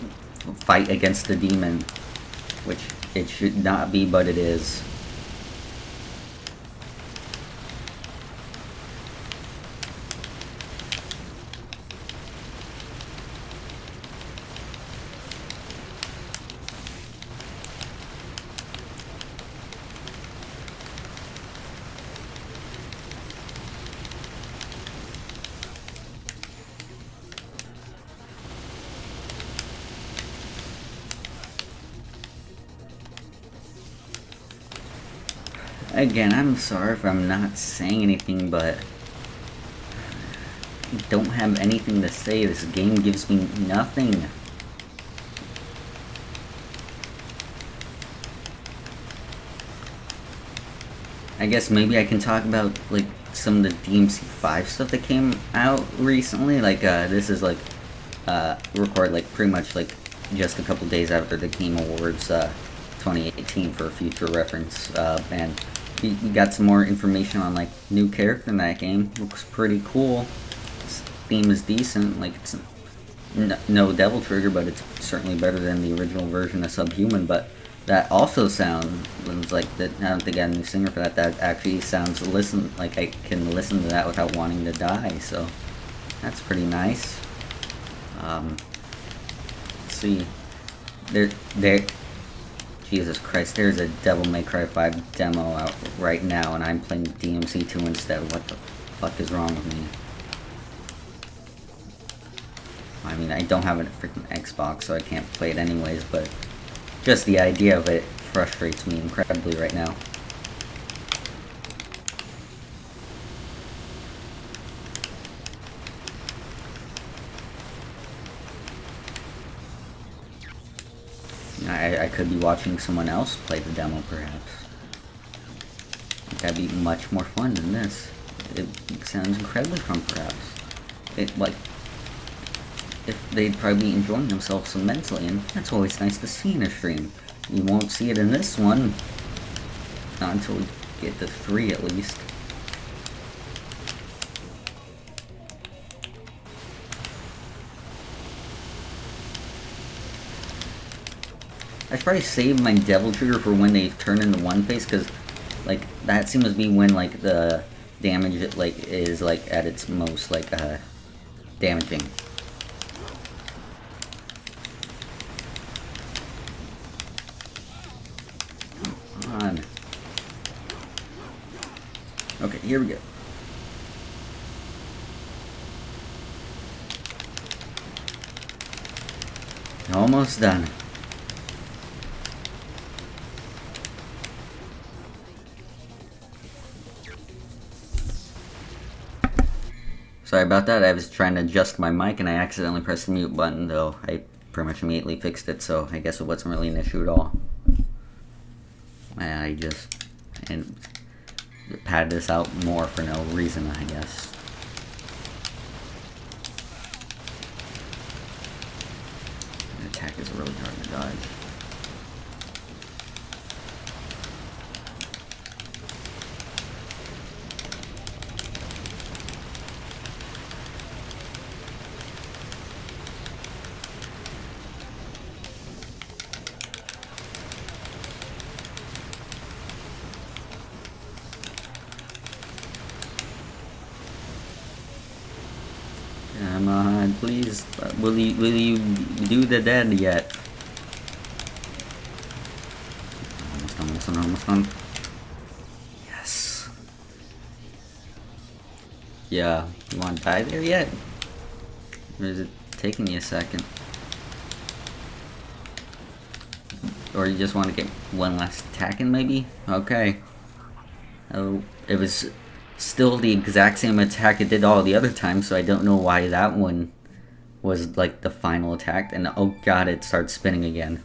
fight against the demon, which it should not be, but it is. Again, I'm sorry if I'm not saying anything, but I don't have anything to say. This game gives me nothing. I guess maybe I can talk about like some of the DMC5 stuff that came out recently. Like this is like record like pretty much like just a couple days after the Game Awards 2018 for future reference, and we got some more information on like new character in that game. Looks pretty cool. This theme is decent. Like it's no Devil Trigger, but it's certainly better than the original version of Subhuman. But that also sounds like that. I don't think I have a new singer for that. That actually sounds like I can listen to that without wanting to die. So that's pretty nice. Let's see. There. Jesus Christ, there's a Devil May Cry 5 demo out right now, and I'm playing DMC2 instead. What the fuck is wrong with me? I mean, I don't have a freaking Xbox, so I can't play it anyways, but just the idea of it frustrates me incredibly right now. I could be watching someone else play the demo, perhaps. That'd be much more fun than this. It sounds incredibly fun, perhaps. They'd probably be enjoying themselves immensely, and that's always nice to see in a stream. You won't see it in this one. Not until we get to 3, at least. I should probably save my Devil Trigger for when they turn into One Face, because, like, that seems to be when, like, the damage, like, is, like, at its most, like, damaging. Come on. Okay, here we go. Almost done. Sorry about that, I was trying to adjust my mic and I accidentally pressed the mute button, though I pretty much immediately fixed it, so I guess it wasn't really an issue at all. I just padded this out more for no reason, I guess. The attack is really hard to dodge. Come on, please. Will you do the dead yet? Almost done. Yes. Yeah, you want to die there yet? Or is it taking you a second? Or you just want to get one last attack in, maybe? Okay. Oh, it was still the exact same attack it did all the other times, so I don't know why that one was like the final attack. And oh god, it starts spinning again.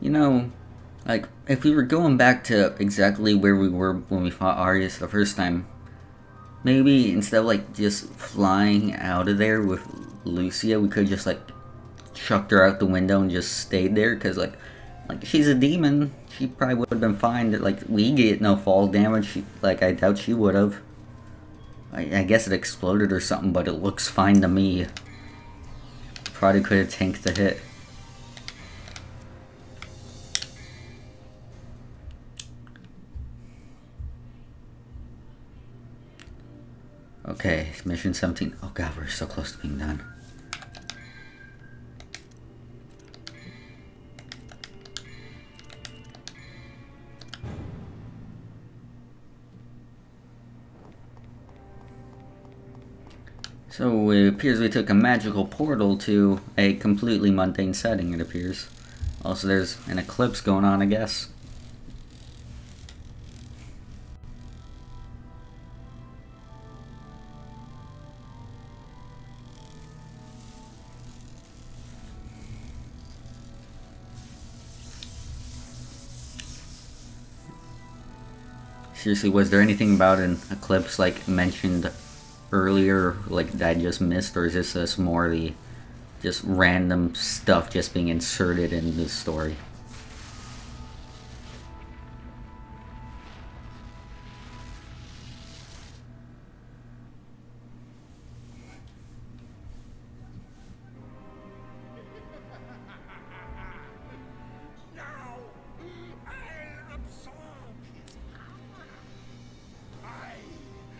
You know, like, if we were going back to exactly where we were when we fought Arius the first time, maybe instead of, like, just flying out of there with Lucia, we could just, like, chucked her out the window and just stayed there, because, like, she's a demon. She probably would have been fine. Like, we get no fall damage. I doubt she would have. I guess it exploded or something, but it looks fine to me. Probably could have tanked the hit. Okay, mission 17. Oh god, we're so close to being done. So it appears we took a magical portal to a completely mundane setting, it appears. Also, there's an eclipse going on, I guess. Seriously, was there anything about an eclipse, like, mentioned earlier, like, that I just missed, or is this just more the just random stuff just being inserted in the story?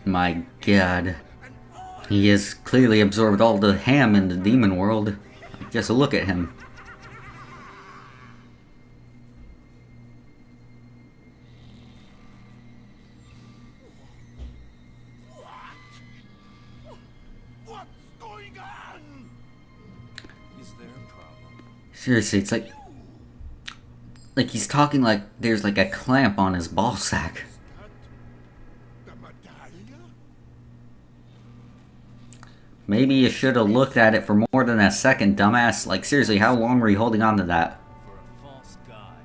My god. He has clearly absorbed all the ham in the demon world. Just look at him. What's going on? Is there a problem? Seriously, it's like he's talking like there's like a clamp on his ball sack. Maybe you should have looked at it for more than a second, dumbass. Like, seriously, how long were you holding on to that? For a false god.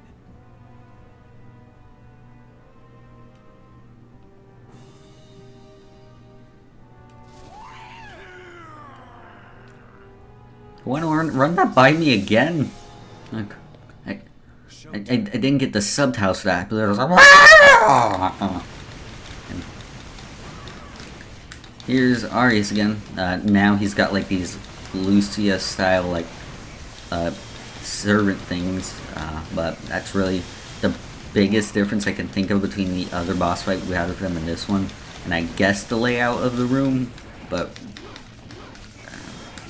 Want to run that by me again? Like, I didn't get the subtitles for that, but it was like... Here's Arius again. Now he's got like these Lucia style like servant things, but that's really the biggest difference I can think of between the other boss fight we had with them and this one. And I guess the layout of the room, but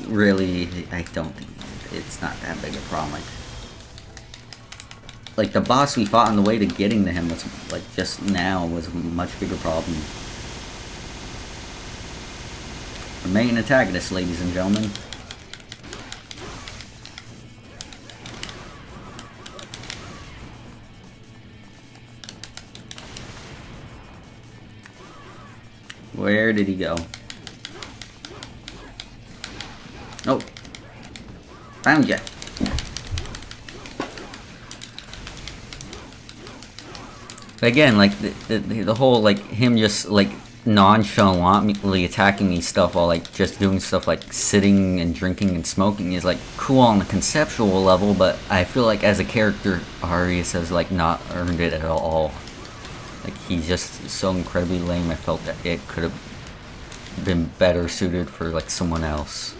really I don't think it's not that big a problem. Like the boss we fought on the way to getting to him was like just now was a much bigger problem. The main antagonist, ladies and gentlemen. Where did he go? Oh. Found ya. Again, like the whole like him just like nonchalantly attacking me stuff while like just doing stuff like sitting and drinking and smoking is like cool on the conceptual level, but I feel like as a character Arius has like not earned it at all. Like he's just so incredibly lame. I felt that it could have been better suited for like someone else.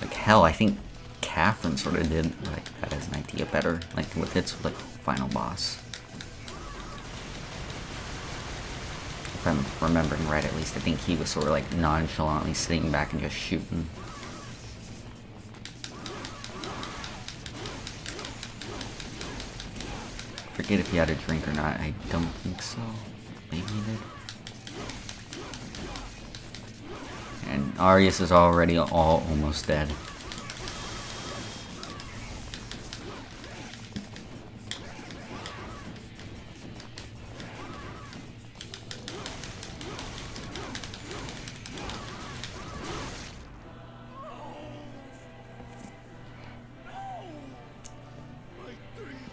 Like hell, I think Catherine sort of did like that as an idea better, like with its like final boss. If I'm remembering right, at least I think he was sort of like nonchalantly sitting back and just shooting. Forget if he had a drink or not. I don't think so. Maybe he did. And Arius is already almost dead.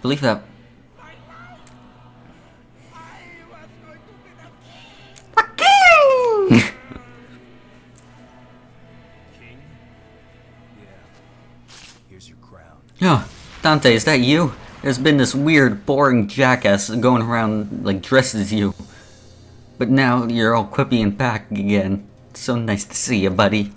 Believe that. King? Yeah. Here's your crown. Yeah, Dante, is that you? There's been this weird, boring jackass going around like dressed as you. But now you're all quippy and back again. So nice to see you, buddy.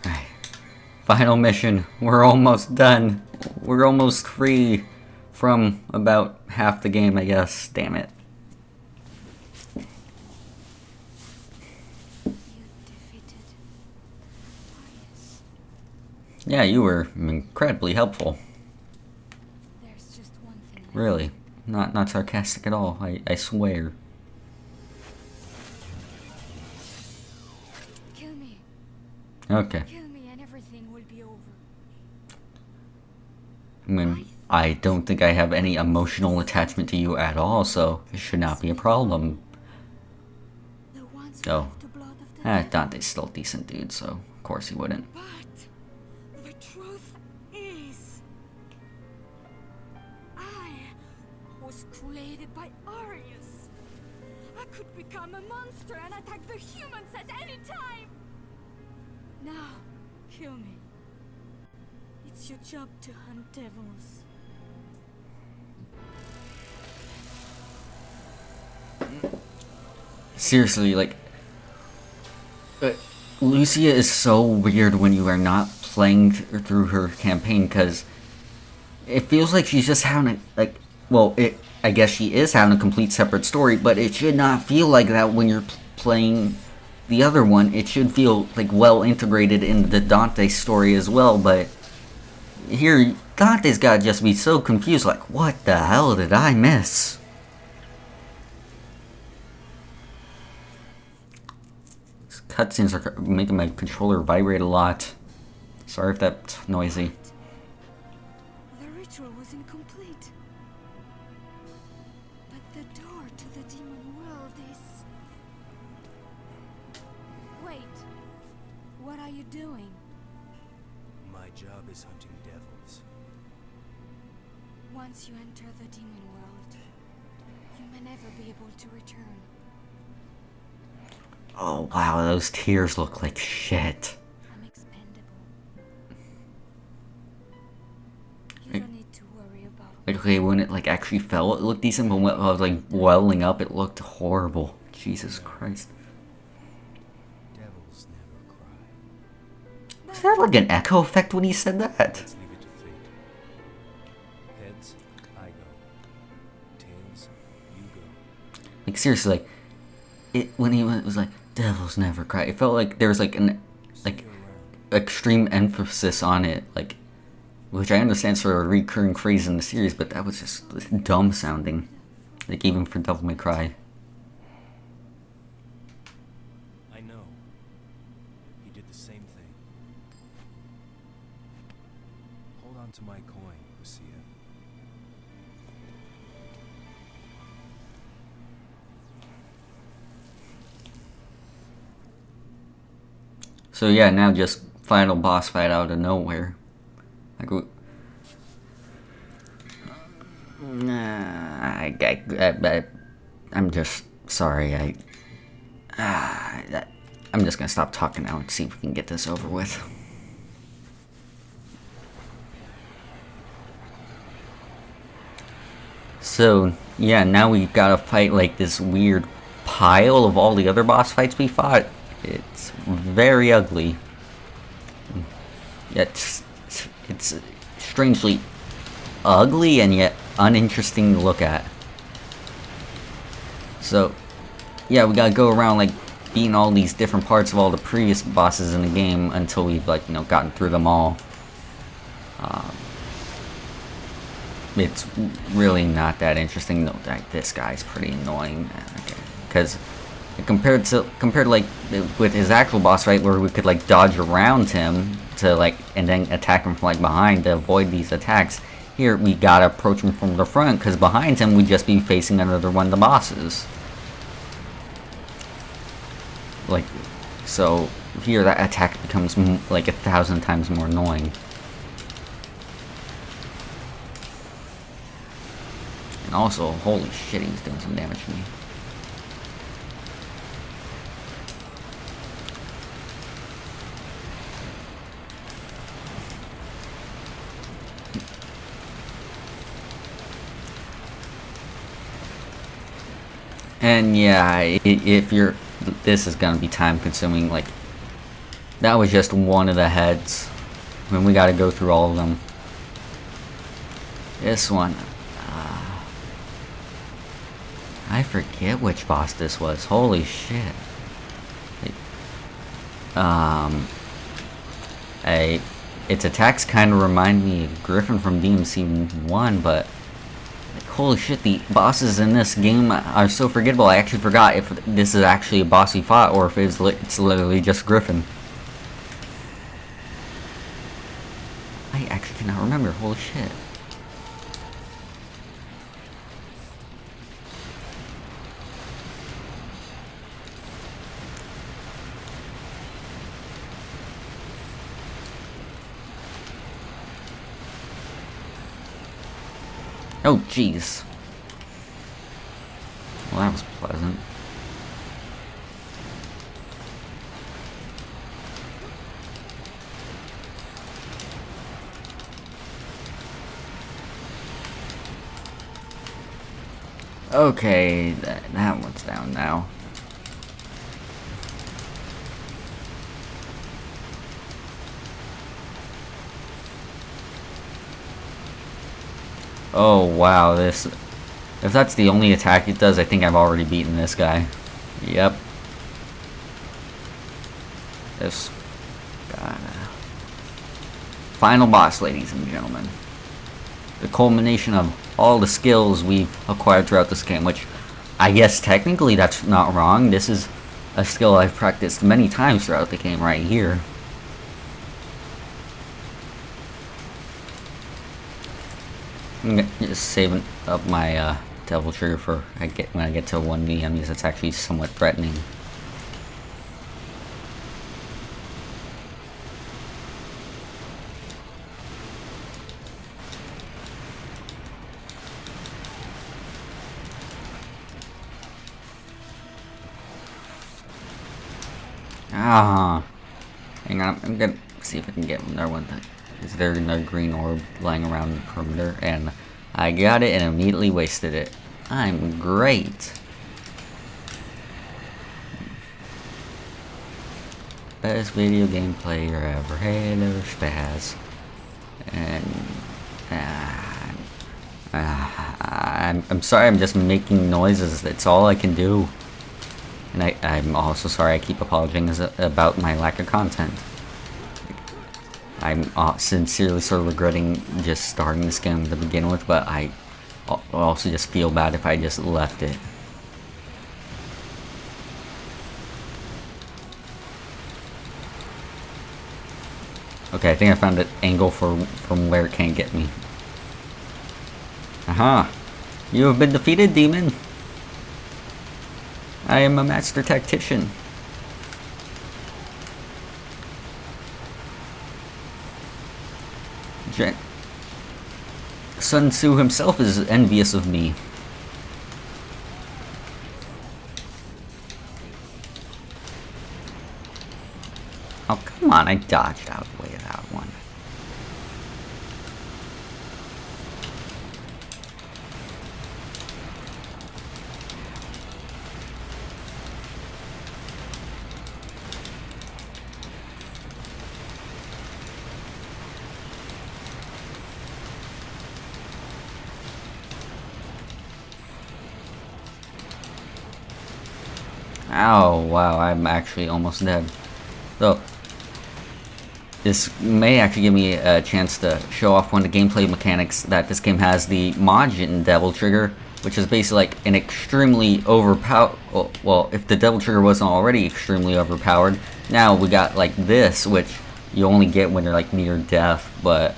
Alright. Final mission. We're almost done. We're almost free from about half the game, I guess. Damn it. You defeated Arius. Yeah, you were incredibly helpful. There's just one thing. Really. Not sarcastic at all, I swear. Kill me. Okay. Kill me and everything will be over. I mean, I don't think I have any emotional attachment to you at all, so it should not be a problem. The ones who Oh. have the blood of the Dante's still a decent dude, so of course he wouldn't. But the truth is, I was created by Arius. I could become a monster and attack the humans at any time. Now, kill me. It's your job to hunt devils. Seriously, like... Lucia is so weird when you are not playing through her campaign, because it feels like she's just having a, like... Well, I guess she is having a complete separate story, but it should not feel like that when you're playing the other one. It should feel, like, well integrated in the Dante story as well, but... Here, Dante's gotta just be so confused, like, what the hell did I miss? These cutscenes are making my controller vibrate a lot. Sorry if that's noisy. The ritual was incomplete. But the door to the demon world is... Wait. What are you doing? My job is hunting devils. Once you enter the demon world, you may never be able to return. Oh wow, those tears look like shit. I'm expendable. You don't need to worry about Like, okay, when it like actually fell, it looked decent, but when I was like welling up, it looked horrible. Jesus Christ. Devils never cry. Is that like an echo effect when he said that? Let's leave it to fate. Heads, I go. Tails, you go. Like seriously, like it when he was like devils never cry. It felt like there was like an like extreme emphasis on it, like, which I understand sort of a recurring phrase in the series, but that was just dumb sounding. Like even for Devil May Cry. I know. He did the same thing. Hold on to my coin, Lucia. So yeah, now just final boss fight out of nowhere. Like, I'm just sorry. I'm just gonna stop talking now and see if we can get this over with. So yeah, now we gotta fight like this weird pile of all the other boss fights we fought. It's very ugly. Yet it's strangely ugly and yet uninteresting to look at. So yeah, we gotta go around like beating all these different parts of all the previous bosses in the game until we've like, you know, gotten through them all. It's really not that interesting. No, like, this guy's pretty annoying because compared to like with his actual boss fight where we could like dodge around him to like and then attack him from like behind to avoid these attacks. Here we gotta approach him from the front because behind him we'd just be facing another one of the bosses. Like, so here that attack becomes like 1,000 times more annoying. And also, holy shit, he's doing some damage to me. And yeah, if you're, this is gonna be time consuming. Like, that was just one of the heads. I mean, we gotta go through all of them. This one, I forget which boss this was. Holy shit. Its attacks kind of remind me of Griffin from DMC 1, but like, holy shit, the bosses in this game are so forgettable. I actually forgot if this is actually a boss we fought or if it's literally just Griffin. I actually cannot remember. Holy shit. Oh, jeez. Well, that was pleasant. Okay, that one's down now. Oh wow, this... If that's the only attack it does, I think I've already beaten this guy. Yep. This guy. Final boss, ladies and gentlemen. The culmination of all the skills we've acquired throughout this game, which I guess technically that's not wrong. This is a skill I've practiced many times throughout the game right here. I'm just saving up my Devil Trigger for when I get to 1v enemies. That's actually somewhat threatening. Ah, hang on. I'm gonna see if I can get another one. Is there another green orb lying around the perimeter? And I got it and immediately wasted it. I'm great. Best video game player ever had or spaz. And I'm sorry. I'm just making noises. That's all I can do. And I'm also sorry I keep apologizing about my lack of content. I'm sincerely sort of regretting just starting this game to begin with, but I also just feel bad if I just left it. Okay, I think I found an angle from where it can't get me. Aha! You have been defeated, demon! I am a master tactician. Sun Tzu himself is envious of me. Oh, come on, I dodged out of the way of that one. Oh, wow, I'm actually almost dead. So, this may actually give me a chance to show off one of the gameplay mechanics that this game has. The Majin Devil Trigger, which is basically like an extremely overpowered... Well, if the Devil Trigger wasn't already extremely overpowered, now we got like this, which you only get when you're like near death, but...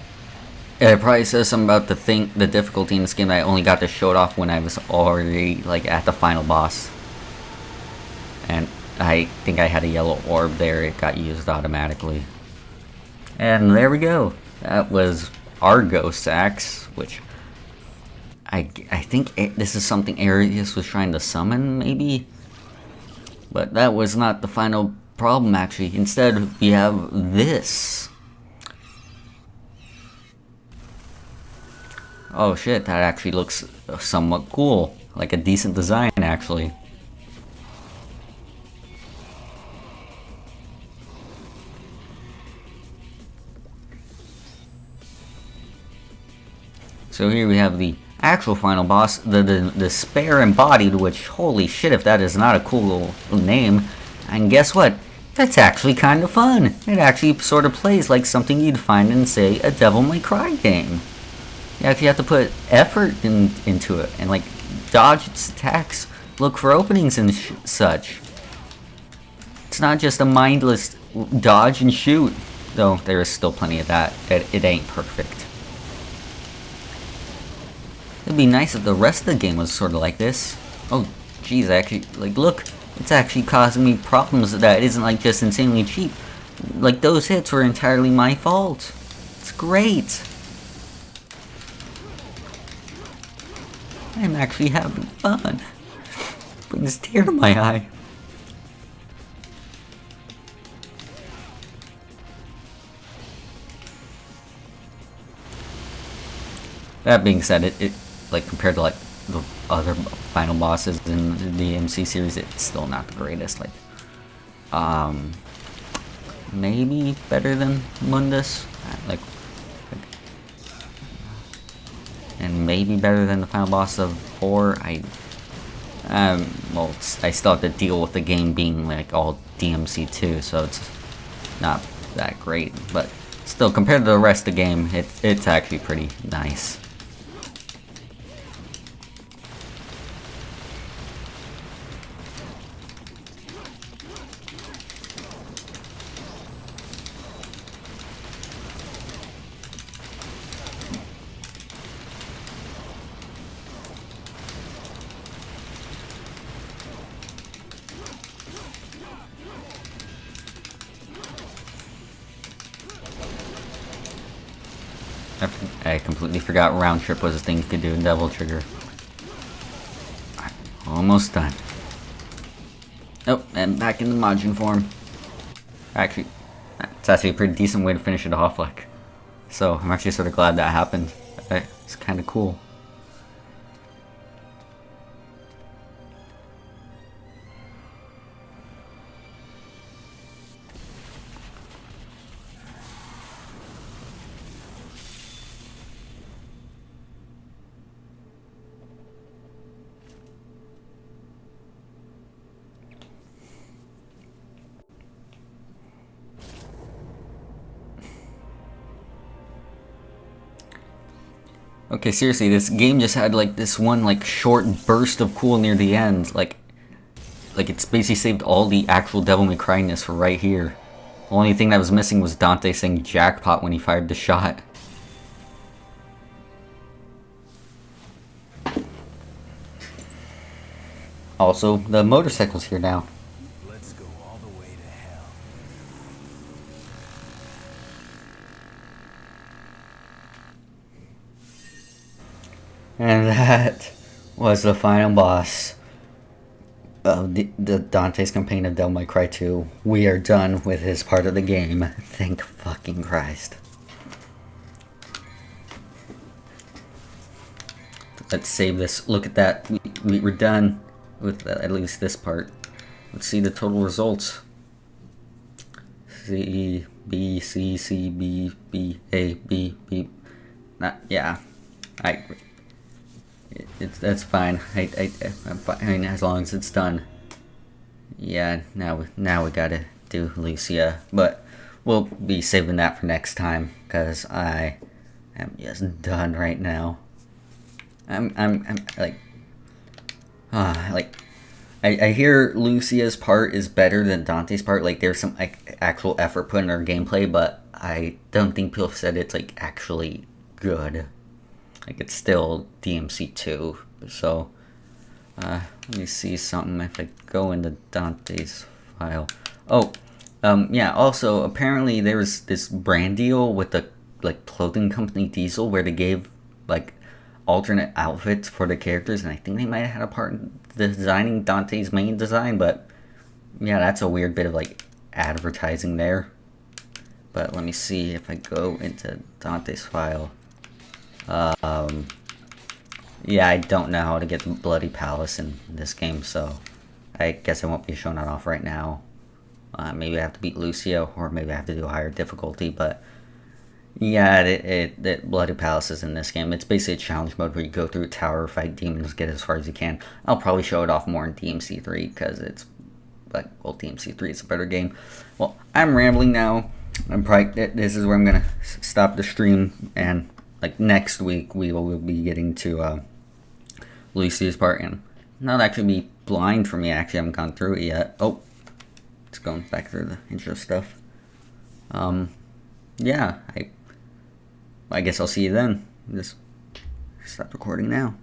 It probably says something about the difficulty in this game that I only got to show it off when I was already like at the final boss. And I think I had a yellow orb there, it got used automatically. And there we go. That was Argos Axe, which I think this is something Arius was trying to summon, maybe? But that was not the final problem, actually. Instead, we have this. Oh shit, that actually looks somewhat cool. Like a decent design, actually. So here we have the actual final boss, the Spare Embodied, which, holy shit, if that is not a cool name. And guess what? That's actually kind of fun. It actually sort of plays like something you'd find in, say, a Devil May Cry game. You actually have to put effort into it, and like dodge its attacks, look for openings and such. It's not just a mindless dodge and shoot, though there is still plenty of that. It ain't perfect. It'd be nice if the rest of the game was sort of like this. Oh, geez, actually, like, look, it's actually causing me problems that isn't, like, just insanely cheap. Like, those hits were entirely my fault. It's great. I'm actually having fun. Brings a tear to my eye. That being said, it like compared to like the other final bosses in the MC series, it's still not the greatest. Like, maybe better than Mundus, like, and maybe better than the final boss of 4. Well, I still have to deal with the game being like all DMC 2, so it's not that great. But still, compared to the rest of the game, it's actually pretty nice. I completely forgot round trip was a thing you could do in Devil Trigger. Almost done. Oh, and back in the Majin form. Actually, it's actually a pretty decent way to finish it off, like. So, I'm actually sort of glad that happened. It's kind of cool. Okay, seriously, this game just had like this one like short burst of cool near the end. Like it's basically saved all the actual Devil May Cry-ness for right here. The only thing that was missing was Dante saying jackpot when he fired the shot. Also, the motorcycle's here now. Let's go all the way to hell. And that was the final boss of the Dante's campaign of Devil May Cry 2. We are done with his part of the game. Thank fucking Christ. Let's save this. Look at that. We're done with at least this part. Let's see the total results. C, B, C, C, B, B, A, B, B. Yeah. That's fine. I'm fine. I mean, as long as it's done. Yeah, now we gotta do Lucia, but we'll be saving that for next time because I am just done right now. I'm like, I hear Lucia's part is better than Dante's part. Like, there's some like actual effort put in her gameplay, but I don't think people said it's like actually good. Like, it's still DMC2, so, let me see something if I go into Dante's file. Oh, yeah, also, apparently there was this brand deal with the, like, clothing company Diesel where they gave, like, alternate outfits for the characters, and I think they might have had a part in designing Dante's main design, but, yeah, that's a weird bit of, like, advertising there. But let me see if I go into Dante's file. Yeah, I don't know how to get the Bloody Palace in this game, so I guess I won't be showing that off right now. Maybe I have to beat Lucio, or maybe I have to do a higher difficulty, but yeah, the Bloody Palace is in this game. It's basically a challenge mode where you go through a tower, fight demons, get as far as you can. I'll probably show it off more in DMC3, because it's, like, well, DMC3 is a better game. Well, I'm rambling now. This is where I'm gonna stop the stream, and like next week we will be getting to Lucy's part, and not actually be blind for me. I actually haven't gone through it yet. Oh, it's going back through the intro stuff. Yeah, I guess I'll see you then. Just stop recording now.